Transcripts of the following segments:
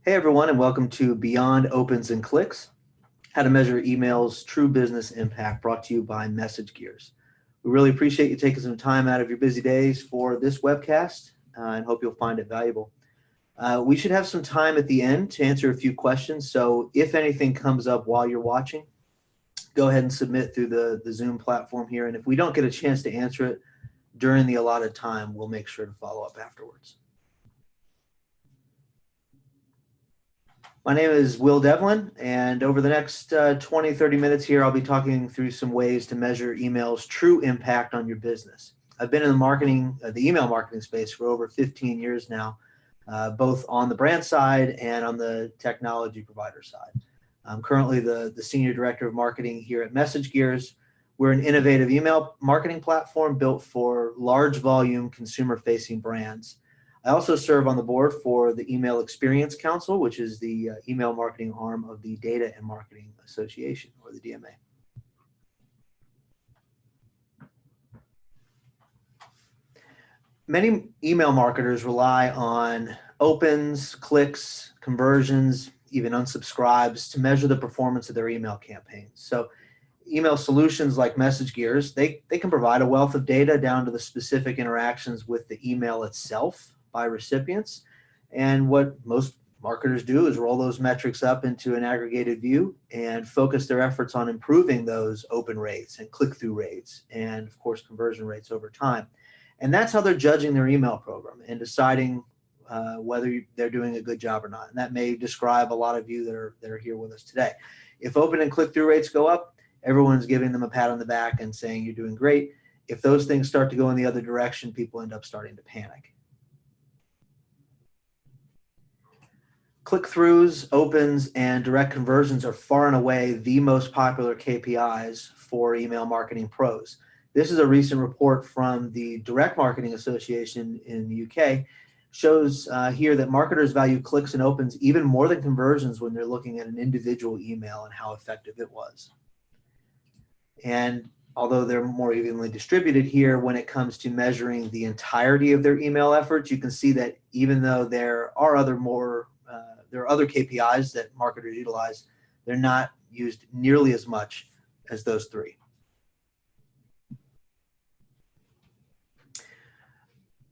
Hey everyone, and welcome to Beyond Opens and Clicks, how to measure email's true business impact, brought to you by MessageGears. We really appreciate you taking some time out of your busy days for this webcast and hope you'll find it valuable. We should have some time at the end to answer a few questions, so if anything comes up while you're watching, go ahead and submit through the Zoom platform here, and if we don't get a chance to answer it during the allotted time, we'll make sure to follow up afterwards. My name is Will Devlin, and over the next 20, 30 minutes here, I'll be talking through some ways to measure email's true impact on your business. I've been in the email marketing space for over 15 years now, both on the brand side and on the technology provider side. I'm currently the Senior Director of Marketing here at MessageGears. We're an innovative email marketing platform built for large volume consumer-facing brands. I also serve on the board for the Email Experience Council, which is the email marketing arm of the Data and Marketing Association, or the DMA. Many email marketers rely on opens, clicks, conversions, even unsubscribes to measure the performance of their email campaigns. So email solutions like MessageGears, they can provide a wealth of data down to the specific interactions with the email itself by recipients. And what most marketers do is roll those metrics up into an aggregated view and focus their efforts on improving those open rates and click-through rates and, of course, conversion rates over time. And that's how they're judging their email program and deciding whether they're doing a good job or not. And that may describe a lot of you that are here with us today. If open and click-through rates go up, everyone's giving them a pat on the back and saying you're doing great. If those things start to go in the other direction, people end up starting to panic. Click-throughs, opens, and direct conversions are far and away the most popular KPIs for email marketing pros. This is a recent report from the Direct Marketing Association in the UK. Shows here that marketers value clicks and opens even more than conversions when they're looking at an individual email and how effective it was. And although they're more evenly distributed here when it comes to measuring the entirety of their email efforts, you can see that even though there are other KPIs that marketers utilize, they're not used nearly as much as those three.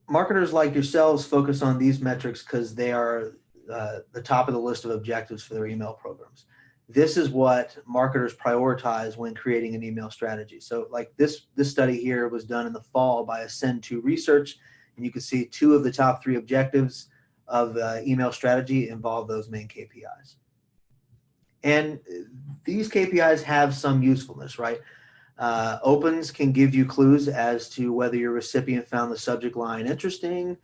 Marketers like yourselves focus on these metrics because they are the top of the list of objectives for their email programs. This is what marketers prioritize when creating an email strategy. So like this study here was done in the fall by Ascend2 Research, and you can see two of the top three objectives of email strategy involve those main KPIs. And these KPIs have some usefulness, right? Opens can give you clues as to whether your recipient found the subject line interesting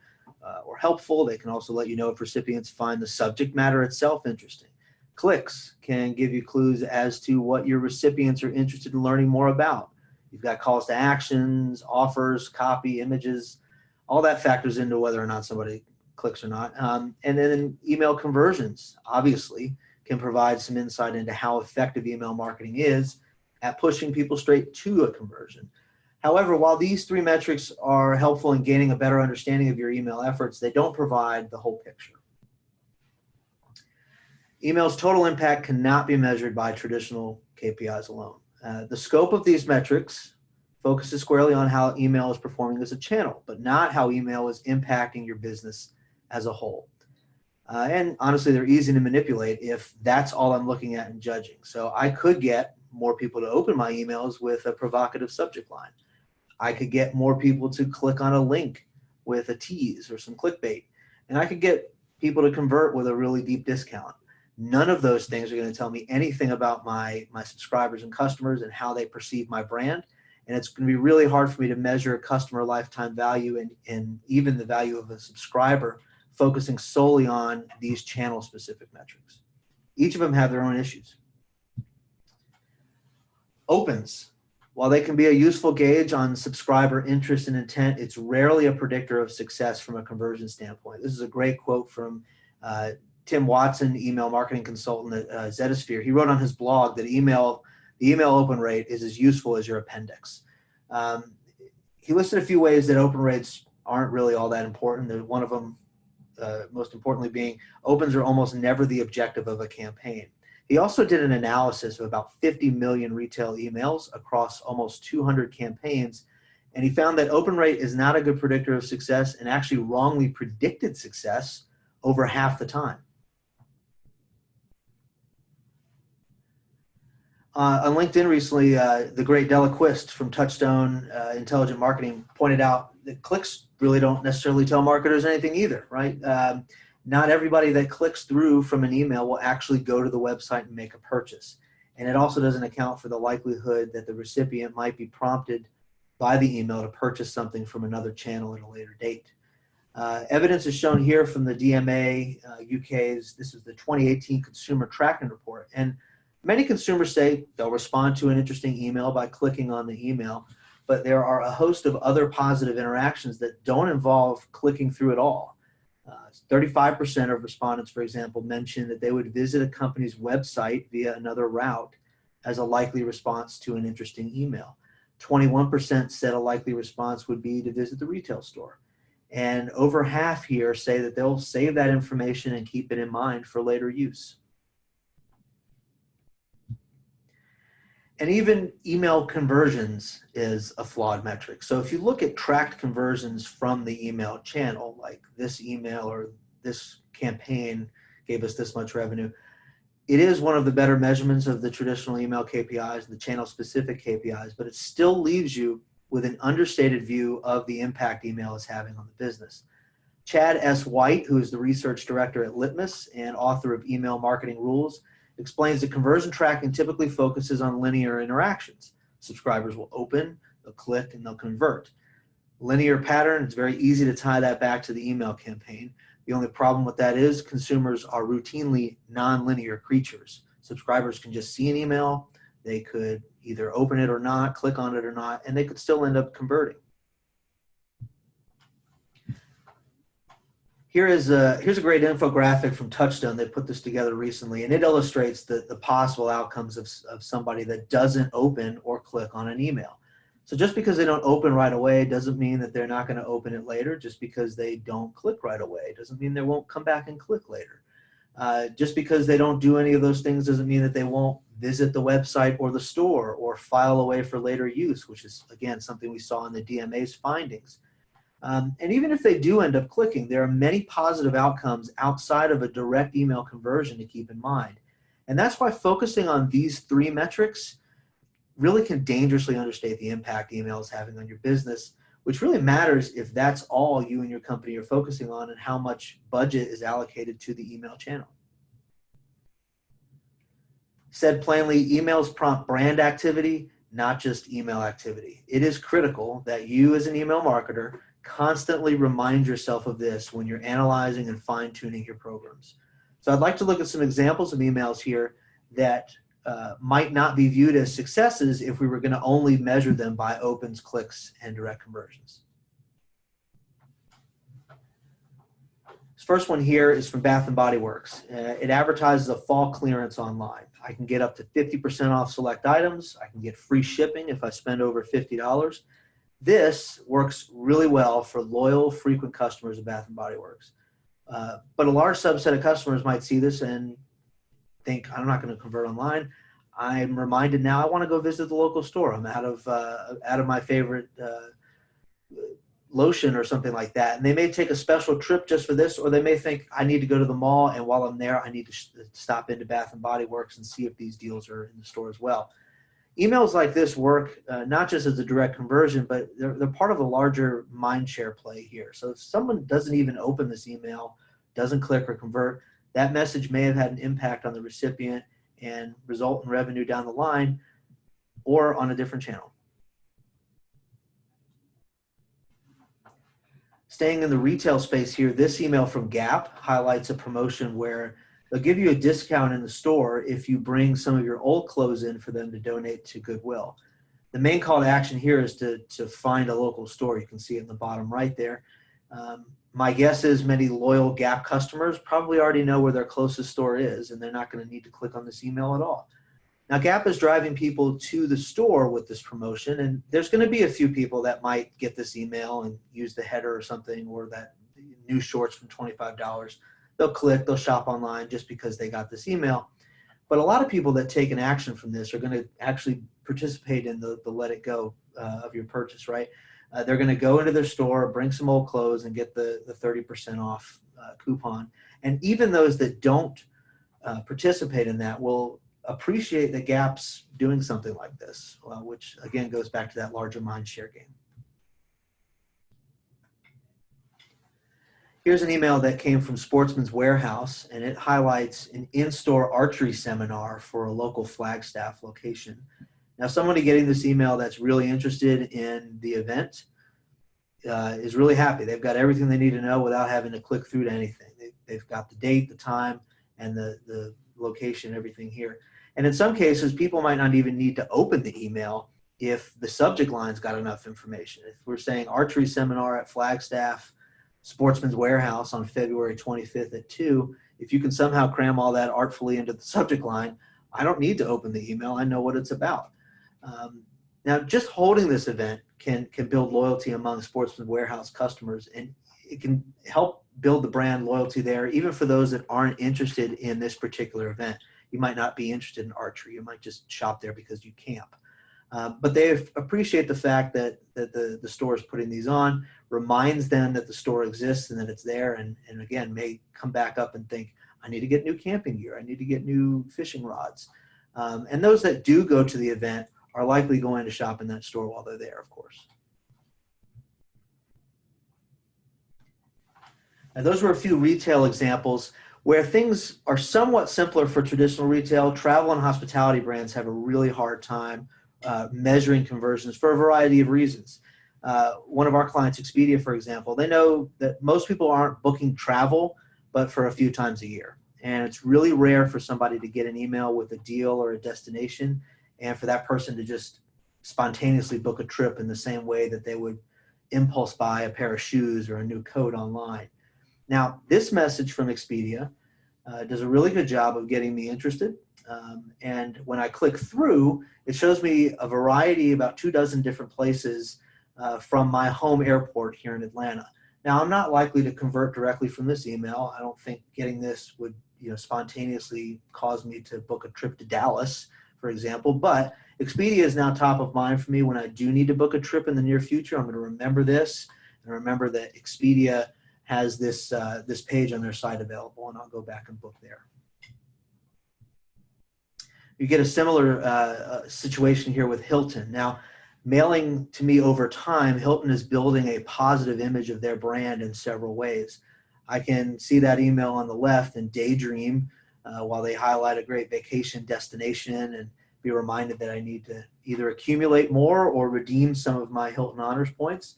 or helpful. They can also let you know if recipients find the subject matter itself interesting. Clicks can give you clues as to what your recipients are interested in learning more about. You've got calls to actions, offers, copy, images. All that factors into whether or not somebody clicks or not. And then email conversions, obviously, can provide some insight into how effective email marketing is at pushing people straight to a conversion. However, while these three metrics are helpful in gaining a better understanding of your email efforts, they don't provide the whole picture. Email's total impact cannot be measured by traditional KPIs alone. The scope of these metrics focuses squarely on how email is performing as a channel, but not how email is impacting your business as a whole. And honestly, they're easy to manipulate if that's all I'm looking at and judging. So I could get more people to open my emails with a provocative subject line. I could get more people to click on a link with a tease or some clickbait. And I could get people to convert with a really deep discount. None of those things are going to tell me anything about my subscribers and customers and how they perceive my brand. And it's going to be really hard for me to measure customer lifetime value and even the value of a subscriber focusing solely on these channel-specific metrics. Each of them have their own issues. Opens. While they can be a useful gauge on subscriber interest and intent, it's rarely a predictor of success from a conversion standpoint. This is a great quote from Tim Watson, email marketing consultant at Zetasphere. He wrote on his blog that the email open rate is as useful as your appendix. He listed a few ways that open rates aren't really all that important. One of them most importantly being opens are almost never the objective of a campaign. He also did an analysis of about 50 million retail emails across almost 200 campaigns, and he found that open rate is not a good predictor of success and actually wrongly predicted success over half the time. On LinkedIn recently, the great Delaquist from Touchstone Intelligent Marketing pointed out that clicks really don't necessarily tell marketers anything either, right? Not everybody that clicks through from an email will actually go to the website and make a purchase. And it also doesn't account for the likelihood that the recipient might be prompted by the email to purchase something from another channel at a later date. Evidence is shown here from the DMA UK's, this is the 2018 Consumer Tracking Report. And many consumers say they'll respond to an interesting email by clicking on the email, but there are a host of other positive interactions that don't involve clicking through at all. 35% of respondents, for example, mentioned that they would visit a company's website via another route as a likely response to an interesting email. 21% said a likely response would be to visit the retail store. And over half here say that they'll save that information and keep it in mind for later use. And even email conversions is a flawed metric. So if you look at tracked conversions from the email channel, like this email or this campaign gave us this much revenue, it is one of the better measurements of the traditional email KPIs, the channel-specific KPIs, but it still leaves you with an understated view of the impact email is having on the business. Chad S. White, who is the research director at Litmus and author of Email Marketing Rules, explains that conversion tracking typically focuses on linear interactions. Subscribers will open, they'll click, and they'll convert. Linear pattern, it's very easy to tie that back to the email campaign. The only problem with that is consumers are routinely non-linear creatures. Subscribers can just see an email, they could either open it or not, click on it or not, and they could still end up converting. Here's a great infographic from Touchstone. They put this together recently, and it illustrates the possible outcomes of somebody that doesn't open or click on an email. So just because they don't open right away doesn't mean that they're not going to open it later. Just because they don't click right away doesn't mean they won't come back and click later. Just because they don't do any of those things doesn't mean that they won't visit the website or the store or file away for later use, which is, again, something we saw in the DMA's findings. And even if they do end up clicking, there are many positive outcomes outside of a direct email conversion to keep in mind. And that's why focusing on these three metrics really can dangerously understate the impact email is having on your business, which really matters if that's all you and your company are focusing on and how much budget is allocated to the email channel. Said plainly, emails prompt brand activity, not just email activity. It is critical that you as an email marketer constantly remind yourself of this when you're analyzing and fine-tuning your programs. So I'd like to look at some examples of emails here that might not be viewed as successes if we were going to only measure them by opens, clicks, and direct conversions. This first one here is from Bath & Body Works. It advertises a fall clearance online. I can get up to 50% off select items. I can get free shipping if I spend over $50. This works really well for loyal, frequent customers of Bath & Body Works. But a large subset of customers might see this and think, I'm not going to convert online. I'm reminded now I want to go visit the local store. I'm out of my favorite lotion or something like that. And they may take a special trip just for this, or they may think I need to go to the mall, and while I'm there, I need to stop into Bath & Body Works and see if these deals are in the store as well. Emails like this work not just as a direct conversion, but they're part of a larger mind share play here. So if someone doesn't even open this email, doesn't click or convert, that message may have had an impact on the recipient and result in revenue down the line or on a different channel. Staying in the retail space here, this email from Gap highlights a promotion where they'll give you a discount in the store if you bring some of your old clothes in for them to donate to Goodwill. The main call to action here is to find a local store. You can see it in the bottom right there. My guess is many loyal Gap customers probably already know where their closest store is, and they're not going to need to click on this email at all. Now, Gap is driving people to the store with this promotion, and there's going to be a few people that might get this email and use the header or something, or that new shorts from $25. They'll click, they'll shop online just because they got this email. But a lot of people that take an action from this are going to actually participate in the let it go of your purchase, right? They're going to go into their store, bring some old clothes, and get the 30% off coupon. And even those that don't participate in that will appreciate that Gap's doing something like this, which again goes back to that larger mind share game. Here's an email that came from Sportsman's Warehouse, and it highlights an in-store archery seminar for a local Flagstaff location. Now, somebody getting this email that's really interested in the event is really happy. They've got everything they need to know without having to click through to anything. They've got the date, the time, and the location, everything here. And in some cases, people might not even need to open the email if the subject line's got enough information. If we're saying archery seminar at Flagstaff, Sportsman's Warehouse on February 25th at 2, if you can somehow cram all that artfully into the subject line, I don't need to open the email. I know what it's about. Now, just holding this event can build loyalty among Sportsman's Warehouse customers, and it can help build the brand loyalty there, even for those that aren't interested in this particular event. You might not be interested in archery. You might just shop there because you camp. But they appreciate the fact that the store is putting these on, reminds them that the store exists and that it's there, and again, may come back up and think, I need to get new camping gear. I need to get new fishing rods. And those that do go to the event are likely going to shop in that store while they're there, of course. Now, those were a few retail examples where things are somewhat simpler for traditional retail. Travel and hospitality brands have a really hard time measuring conversions for a variety of reasons. One of our clients, Expedia, for example, they know that most people aren't booking travel, but for a few times a year. And it's really rare for somebody to get an email with a deal or a destination and for that person to just spontaneously book a trip in the same way that they would impulse buy a pair of shoes or a new coat online. Now, this message from Expedia does a really good job of getting me interested. And when I click through, it shows me a variety, about 24 different places from my home airport here in Atlanta. Now, I'm not likely to convert directly from this email. I don't think getting this would spontaneously cause me to book a trip to Dallas, for example. But Expedia is now top of mind for me when I do need to book a trip in the near future. I'm going to remember this and remember that Expedia has this page on their site available, and I'll go back and book there. You get a similar situation here with Hilton. Now, mailing to me over time, Hilton is building a positive image of their brand in several ways. I can see that email on the left and daydream while they highlight a great vacation destination and be reminded that I need to either accumulate more or redeem some of my Hilton Honors points.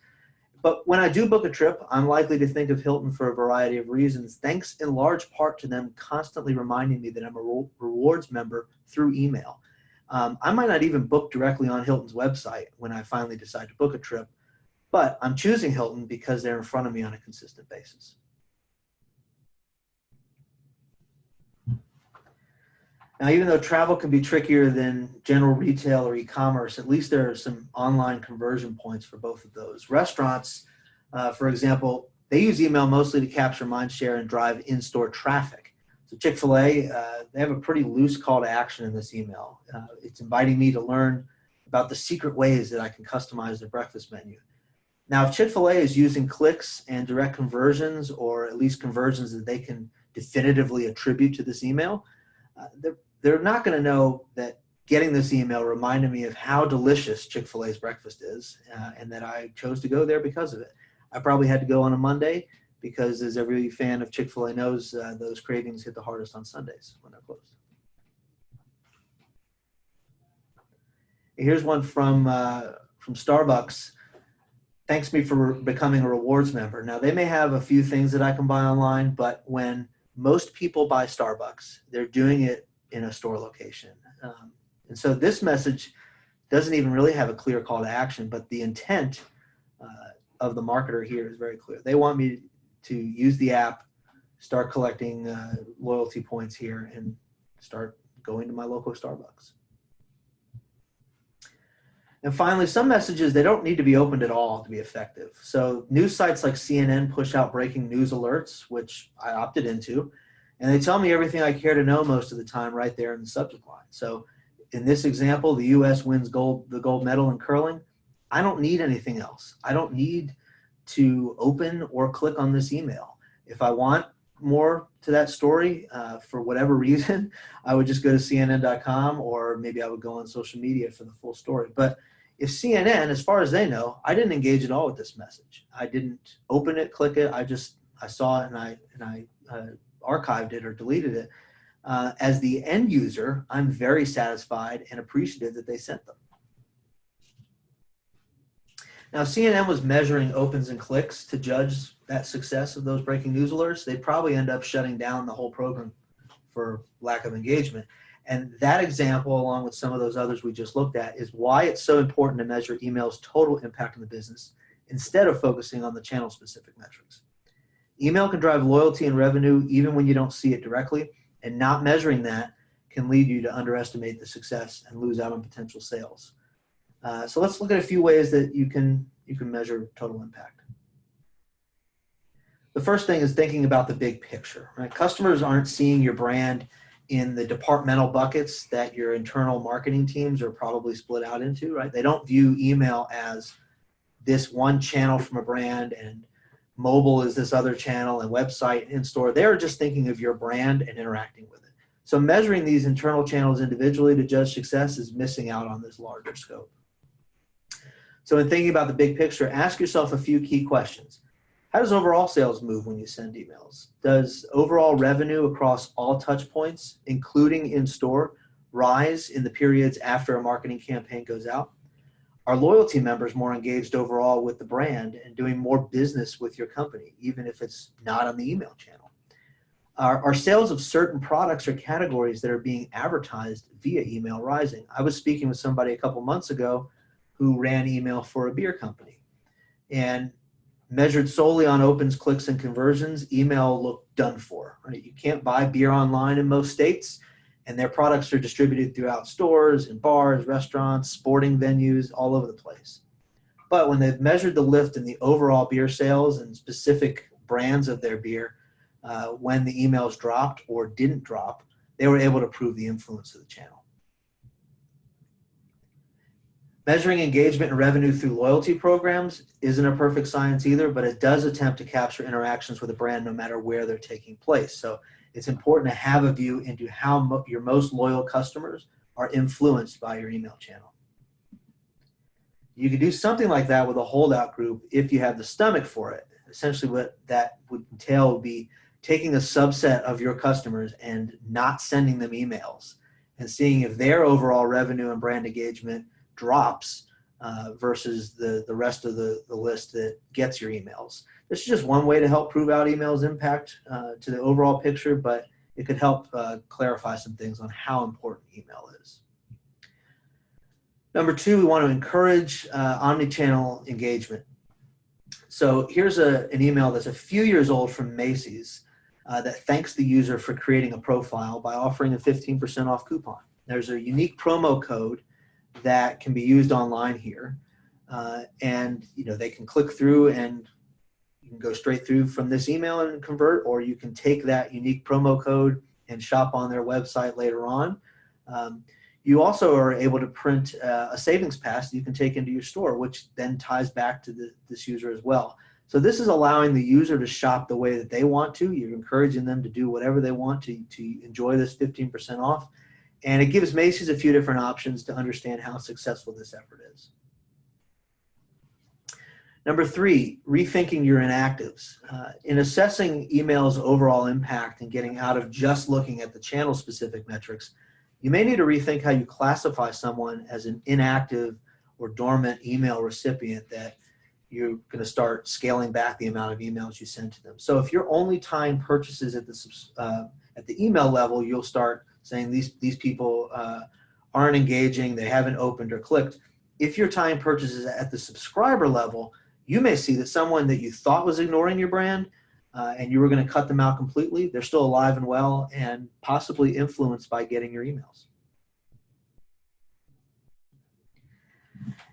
But when I do book a trip, I'm likely to think of Hilton for a variety of reasons, thanks in large part to them constantly reminding me that I'm a rewards member through email. I might not even book directly on Hilton's website when I finally decide to book a trip, but I'm choosing Hilton because they're in front of me on a consistent basis. Now, even though travel can be trickier than general retail or e-commerce, at least there are some online conversion points for both of those. Restaurants, for example, they use email mostly to capture mind share and drive in-store traffic. So Chick-fil-A, they have a pretty loose call to action in this email. It's inviting me to learn about the secret ways that I can customize their breakfast menu. Now, if Chick-fil-A is using clicks and direct conversions, or at least conversions that they can definitively attribute to this email, they're not going to know that getting this email reminded me of how delicious Chick-fil-A's breakfast is, and that I chose to go there because of it. I probably had to go on a Monday because, as every fan of Chick-fil-A knows, those cravings hit the hardest on Sundays when they're closed. Here's one from Starbucks. Thanks me for becoming a rewards member. Now, they may have a few things that I can buy online, but when most people buy Starbucks, they're doing it in a store location. And so this message doesn't even really have a clear call to action, but the intent of the marketer here is very clear. They want me to use the app, start collecting loyalty points here, and start going to my local Starbucks. And finally, some messages, they don't need to be opened at all to be effective. So news sites like CNN push out breaking news alerts, which I opted into, and they tell me everything I care to know most of the time right there in the subject line. So in this example, the U.S. wins the gold medal in curling. I don't need anything else. I don't need to open or click on this email. If I want more to that story for whatever reason, I would just go to CNN.com, or maybe I would go on social media for the full story. But if CNN, as far as they know, I didn't engage at all with this message. I didn't open it, click it. I saw it and I archived it or deleted it. As the end user, I'm very satisfied and appreciative that they sent them. Now, CNN was measuring opens and clicks to judge that success of those breaking news alerts. They'd probably end up shutting down the whole program for lack of engagement. And that example, along with some of those others we just looked at, is why it's so important to measure email's total impact on the business instead of focusing on the channel-specific metrics. Email can drive loyalty and revenue even when you don't see it directly, and not measuring that can lead you to underestimate the success and lose out on potential sales. So let's look at a few ways that you can measure total impact. The first thing is thinking about the big picture, right? Customers aren't seeing your brand in the departmental buckets that your internal marketing teams are probably split out into, right? They don't view email as this one channel from a brand and mobile is this other channel and website and in-store. They're just thinking of your brand and interacting with it. So measuring these internal channels individually to judge success is missing out on this larger scope. So in thinking about the big picture, ask yourself a few key questions. How does overall sales move when you send emails? Does overall revenue across all touch points, including in-store, rise in the periods after a marketing campaign goes out? Are loyalty members more engaged overall with the brand and doing more business with your company, even if it's not on the email channel? Are sales of certain products or categories that are being advertised via email rising? I was speaking with somebody a couple months ago who ran email for a beer company, and measured solely on opens, clicks, and conversions, email looked done for, right? You can't buy beer online in most states, and their products are distributed throughout stores and bars, restaurants, sporting venues, all over the place. But when they've measured the lift in the overall beer sales and specific brands of their beer, when the emails dropped or didn't drop, they were able to prove the influence of the channel. Measuring engagement and revenue through loyalty programs isn't a perfect science either, but it does attempt to capture interactions with a brand no matter where they're taking place. So it's important to have a view into how your most loyal customers are influenced by your email channel. You can do something like that with a holdout group if you have the stomach for it. Essentially what that would entail would be taking a subset of your customers and not sending them emails and seeing if their overall revenue and brand engagement drops versus the rest of the list that gets your emails. This is just one way to help prove out email's impact to the overall picture, but it could help clarify some things on how important email is. Number two, we want to encourage omni-channel engagement. So here's an email that's a few years old from Macy's that thanks the user for creating a profile by offering a 15% off coupon. There's a unique promo code that can be used online here, and they can click through and you can go straight through from this email and convert, or you can take that unique promo code and shop on their website later on. You also are able to print a savings pass that you can take into your store, which then ties back to this user as well. So this is allowing the user to shop the way that they want to. You're encouraging them to do whatever they want to enjoy this 15% off. And it gives Macy's a few different options to understand how successful this effort is. Number three, rethinking your inactives. In assessing email's overall impact and getting out of just looking at the channel-specific metrics, you may need to rethink how you classify someone as an inactive or dormant email recipient that you're going to start scaling back the amount of emails you send to them. So if you're only tying purchases at the email level, you'll start saying these people aren't engaging, they haven't opened or clicked. If you're tying purchases at the subscriber level, you may see that someone that you thought was ignoring your brand and you were going to cut them out completely, they're still alive and well and possibly influenced by getting your emails.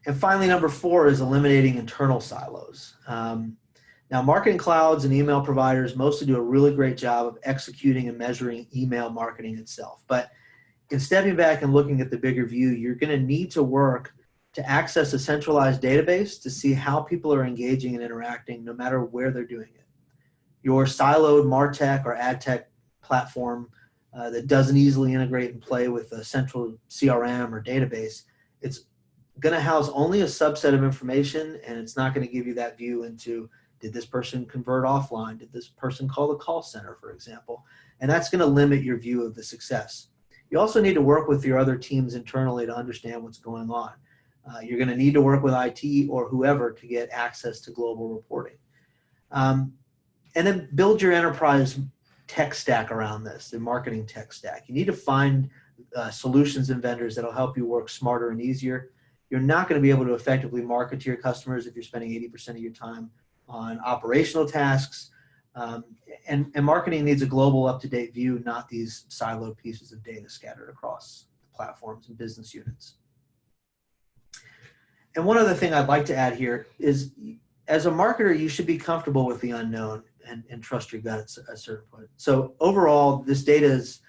And finally, number 4 is eliminating internal silos. Now, marketing clouds and email providers mostly do a really great job of executing and measuring email marketing itself. But in stepping back and looking at the bigger view, you're going to need to work to access a centralized database to see how people are engaging and interacting no matter where they're doing it. Your siloed MarTech or AdTech platform that doesn't easily integrate and play with a central CRM or database, it's going to house only a subset of information, and it's not going to give you that view into, did this person convert offline? Did this person call the call center, for example? And that's going to limit your view of the success. You also need to work with your other teams internally to understand what's going on. You're going to need to work with IT or whoever to get access to global reporting. And then build your enterprise tech stack around this, the marketing tech stack. You need to find solutions and vendors that'll help you work smarter and easier. You're not going to be able to effectively market to your customers if you're spending 80% of your time on operational tasks. And marketing needs a global, up-to-date view, not these siloed pieces of data scattered across the platforms and business units. And one other thing I'd like to add here is, as a marketer, you should be comfortable with the unknown and trust your gut at a certain point. So overall, this data is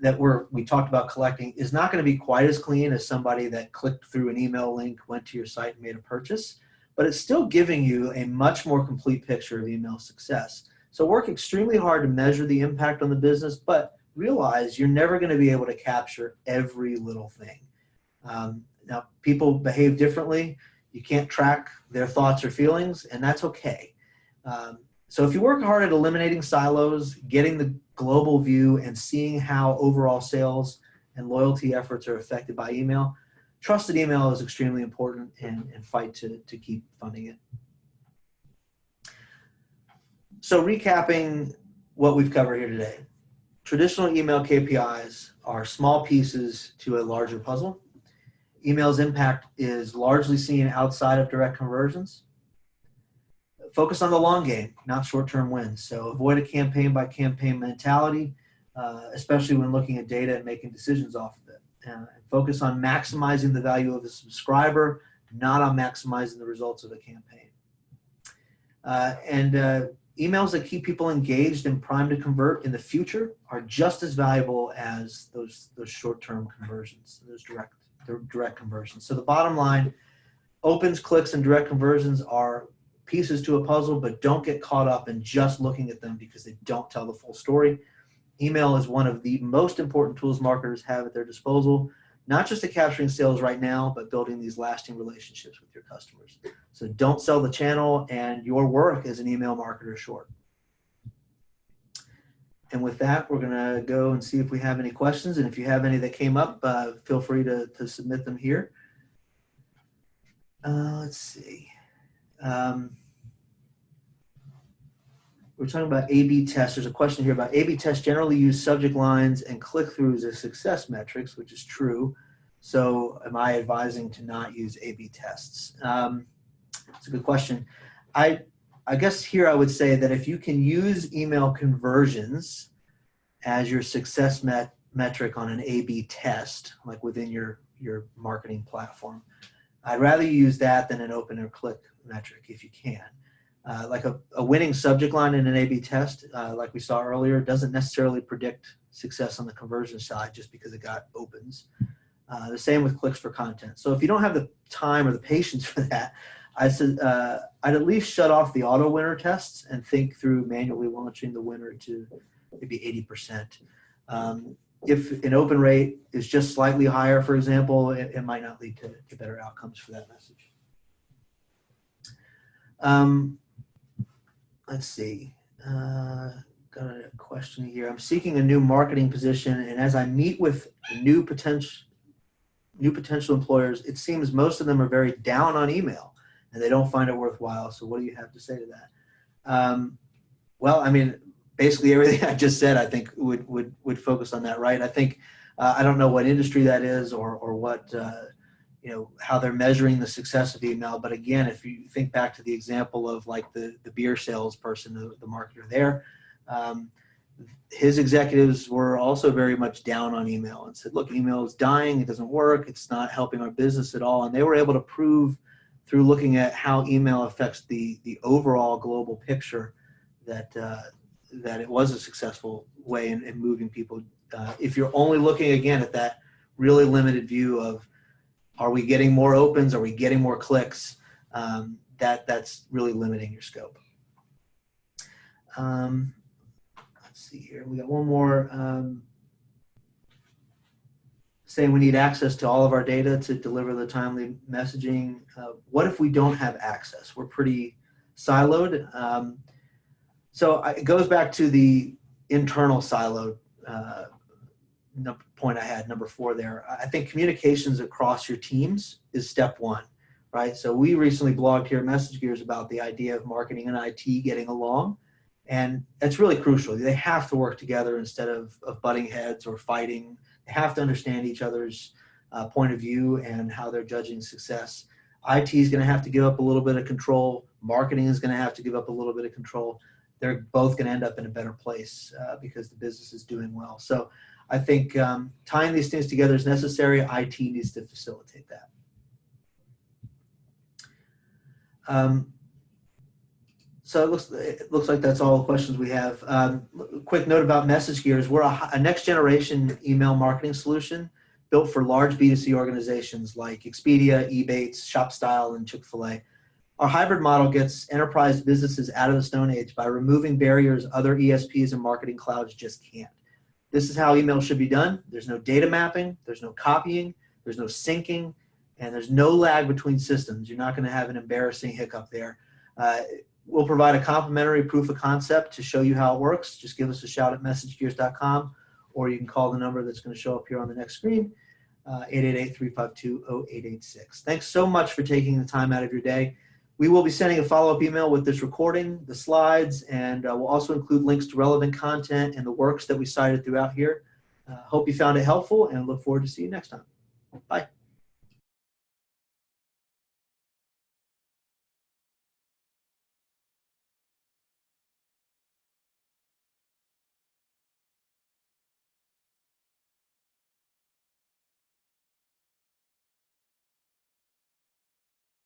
that we talked about collecting is not going to be quite as clean as somebody that clicked through an email link, went to your site, and made a purchase, but it's still giving you a much more complete picture of email success. So work extremely hard to measure the impact on the business, but realize you're never going to be able to capture every little thing. Now, people behave differently. You can't track their thoughts or feelings, and that's okay. So if you work hard at eliminating silos, getting the global view, and seeing how overall sales and loyalty efforts are affected by email, trusted email is extremely important, and fight to keep funding it. So recapping what we've covered here today. Traditional email KPIs are small pieces to a larger puzzle. Email's impact is largely seen outside of direct conversions. Focus on the long game, not short-term wins. So avoid a campaign-by-campaign mentality, especially when looking at data and making decisions off of it. Focus on maximizing the value of the subscriber, not on maximizing the results of a campaign. Emails that keep people engaged and primed to convert in the future are just as valuable as those short-term conversions, those direct conversions. So the bottom line, opens, clicks, and direct conversions are pieces to a puzzle, but don't get caught up in just looking at them because they don't tell the full story. Email is one of the most important tools marketers have at their disposal, not just at capturing sales right now, but building these lasting relationships with your customers. So don't sell the channel and your work as an email marketer short. And with that, we're going to go and see if we have any questions. And if you have any that came up, feel free to submit them here. Let's see. We're talking about A/B tests. There's a question here about A/B tests generally use subject lines and click-throughs as success metrics, which is true. So am I advising to not use A/B tests? It's a good question. I guess here I would say that if you can use email conversions as your success metric on an A/B test, like within your marketing platform, I'd rather you use that than an open or click metric if you can. Like a winning subject line in an A/B test, like we saw earlier, doesn't necessarily predict success on the conversion side just because it got opens. The same with clicks for content. So if you don't have the time or the patience for that, I'd at least shut off the auto winner tests and think through manually launching the winner to maybe 80%. If an open rate is just slightly higher, for example, it might not lead to better outcomes for that message. Let's see. Got a question here. I'm seeking a new marketing position, and as I meet with new potential employers, it seems most of them are very down on email, and they don't find it worthwhile. So what do you have to say to that? Well, I mean, basically everything I just said, I think would focus on that, right? I think I don't know what industry that is or what how they're measuring the success of email. But again, if you think back to the example of like the beer salesperson, the marketer there, his executives were also very much down on email and said, look, email is dying. It doesn't work. It's not helping our business at all. And they were able to prove through looking at how email affects the overall global picture that it was a successful way in moving people. If you're only looking, again, at that really limited view of, are we getting more opens? Are we getting more clicks? That's really limiting your scope. Let's see here. We got one more saying we need access to all of our data to deliver the timely messaging. What if we don't have access? We're pretty siloed. So it goes back to the internal siloed point I had, number 4 there. I think communications across your teams is step 1, right? So we recently blogged here at MessageGears about the idea of marketing and IT getting along. And that's really crucial. They have to work together instead of butting heads or fighting. They have to understand each other's point of view and how they're judging success. IT is going to have to give up a little bit of control. Marketing is going to have to give up a little bit of control. They're both going to end up in a better place because the business is doing well. So I think tying these things together is necessary. IT needs to facilitate that. So it looks like that's all the questions we have. Quick note about MessageGears. We're a next generation email marketing solution built for large B2C organizations like Expedia, Ebates, ShopStyle, and Chick-fil-A. Our hybrid model gets enterprise businesses out of the Stone Age by removing barriers other ESPs and marketing clouds just can't. This is how email should be done. There's no data mapping, there's no copying, there's no syncing, and there's no lag between systems. You're not going to have an embarrassing hiccup there. We'll provide a complimentary proof of concept to show you how it works. Just give us a shout at messagegears.com, or you can call the number that's going to show up here on the next screen, 888-352-0886. Thanks so much for taking the time out of your day. We will be sending a follow-up email with this recording, the slides, and we'll also include links to relevant content and the works that we cited throughout here. Hope you found it helpful, and look forward to seeing you next time. Bye.